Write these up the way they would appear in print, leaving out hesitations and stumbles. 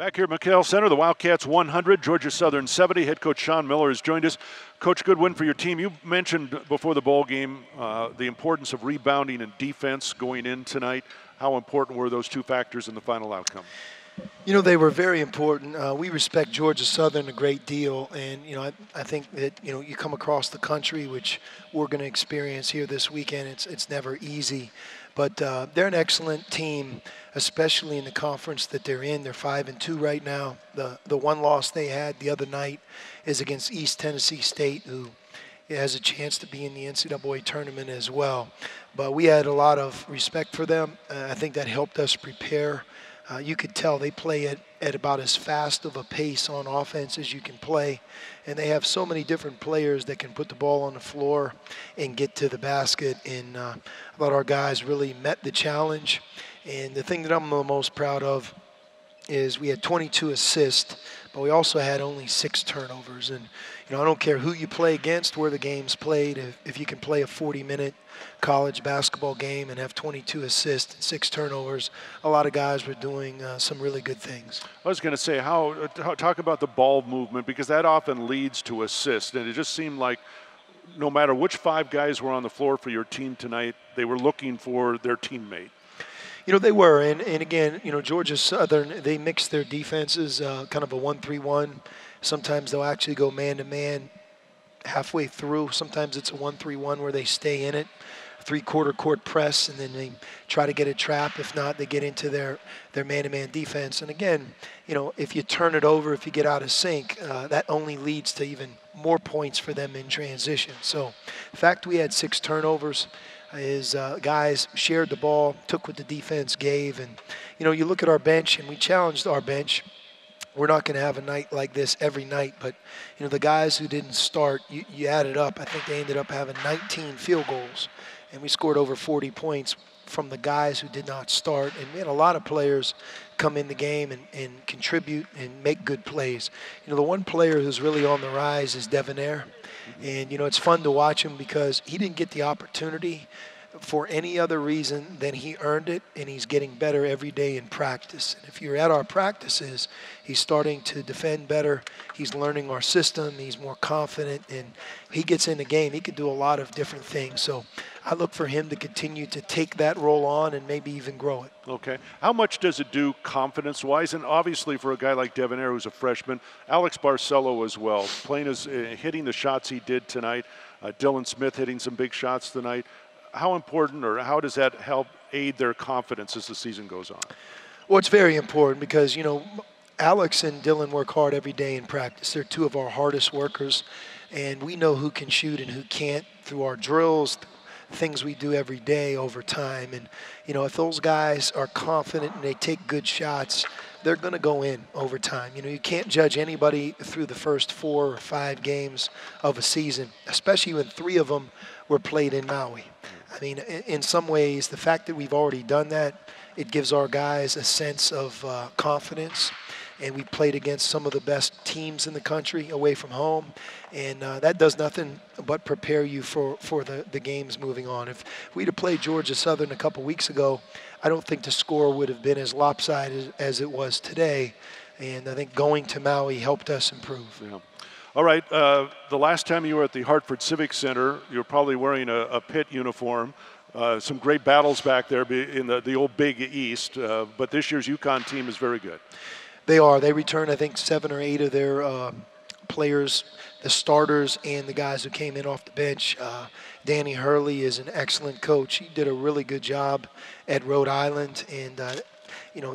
Back here at McHale Center, the Wildcats 100, Georgia Southern 70. Head coach Sean Miller has joined us. Coach, good win for your team. You mentioned before the bowl game the importance of rebounding and defense going in tonight. How important were those two factors in the final outcome? You know, they were very important. We respect Georgia Southern a great deal, and I think that you come across the country, which we're going to experience here this weekend. It's never easy, but they're an excellent team, especially in the conference that they're in. They're 5-2 right now. The one loss they had the other night is against East Tennessee State, who has a chance to be in the NCAA tournament as well. But we had a lot of respect for them. I think that helped us prepare. You could tell they play at about as fast of a pace on offense as you can play. And they have so many different players that can put the ball on the floor and get to the basket. And I thought our guys really met the challenge. And the thing that I'm the most proud of is we had 22 assists, but we also had only 6 turnovers. And I don't care who you play against, where the game's played. If you can play a 40-minute college basketball game and have 22 assists and 6 turnovers, a lot of guys were doing some really good things. I was going to say, talk about the ball movement, because that often leads to assists. And it just seemed like no matter which 5 guys were on the floor for your team tonight, they were looking for their teammate. They were, and again, Georgia Southern, they mix their defenses, kind of a 1-3-1. Sometimes they'll actually go man-to-man halfway through. Sometimes it's a 1-3-1 where they stay in it, 3-quarter court press, and then they try to get a trap. If not, they get into their man-to-man defense. And again, if you turn it over, if you get out of sync, that only leads to even more points for them in transition. So the fact we had 6 turnovers is guys shared the ball, took what the defense gave. And, you look at our bench, and we challenged our bench. We're not going to have a night like this every night, but, the guys who didn't start, you add it up. I think they ended up having 19 field goals, and we scored over 40 points from the guys who did not start. And we had a lot of players come in the game and contribute and make good plays. The one player who's really on the rise is Devonair. And, it's fun to watch him because he didn't get the opportunity for any other reason than he earned it, and he's getting better every day in practice. And if you're at our practices, he's starting to defend better. He's learning our system. He's more confident, and he gets in the game. He can do a lot of different things. So I look for him to continue to take that role on and maybe even grow it. Okay. How much does it do confidence-wise? And obviously for a guy like Devonair, who's a freshman, Alex Barcelo as well, hitting the shots he did tonight, Dylan Smith hitting some big shots tonight. How important, or how does that help aid their confidence as the season goes on? Well, it's very important because, Alex and Dylan work hard every day in practice. They're 2 of our hardest workers, and we know who can shoot and who can't through our drills, things we do every day over time. And, if those guys are confident and they take good shots, they're going to go in over time. You can't judge anybody through the first 4 or 5 games of a season, especially when 3 of them were played in Maui. I mean, in some ways, the fact that we've already done that, it gives our guys a sense of confidence. And we played against some of the best teams in the country away from home. And that does nothing but prepare you for the games moving on. If we'd have played Georgia Southern a couple weeks ago, I don't think the score would have been as lopsided as it was today. And I think going to Maui helped us improve. Yeah. All right, the last time you were at the Hartford Civic Center, you were probably wearing a Pitt uniform. Some great battles back there in the old Big East, but this year's UConn team is very good. They are. They returned, I think, 7 or 8 of their players, the starters and the guys who came in off the bench. Danny Hurley is an excellent coach. He did a really good job at Rhode Island, and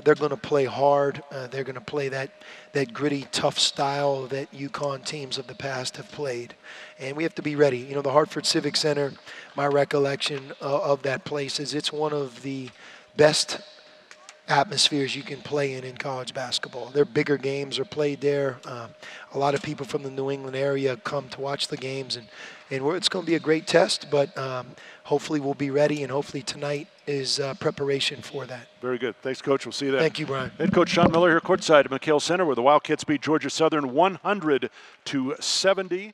they're going to play hard. They're going to play that gritty, tough style that UConn teams of the past have played. And we have to be ready. The Hartford Civic Center, my recollection of that place is it's one of the best atmospheres you can play in college basketball. Their bigger games are played there. A lot of people from the New England area come to watch the games, and it's going to be a great test, but hopefully we'll be ready, and hopefully tonight is preparation for that. Very good. Thanks, Coach. We'll see you there. Thank you, Brian. Head Coach Sean Miller here courtside at McHale Center, where the Wildcats beat Georgia Southern 100-70.